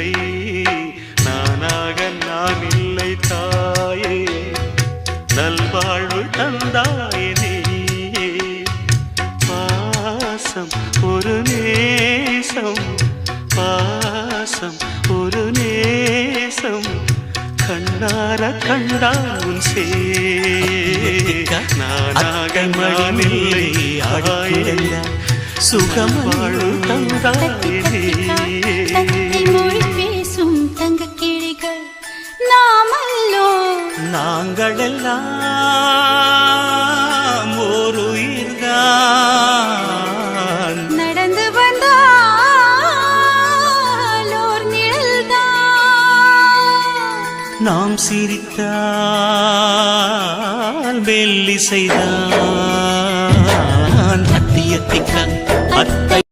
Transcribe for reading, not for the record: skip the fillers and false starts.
இல்லை நானாக நான் இல்லை தாயே நல்வாழ்வு தந்தாயே நீயே பாசம் ஒரு நேசம் பாசம் ஒரு நேசம் கண்ணார கண்டான் உன் சே நானாக நான் இல்லை ஆயே சுகம் வாழு தந்தாயே மொழி பேசும் தங்க கிளிகள் நாமல்லோ நாங்களெல்லாம் ஒரு உயிர்தான் நடந்து வந்தால் ஓர் நிழல்தான் நாம் சிரித்தால் மெல்லிசைதான் அத்தியத்திக்க அத்தை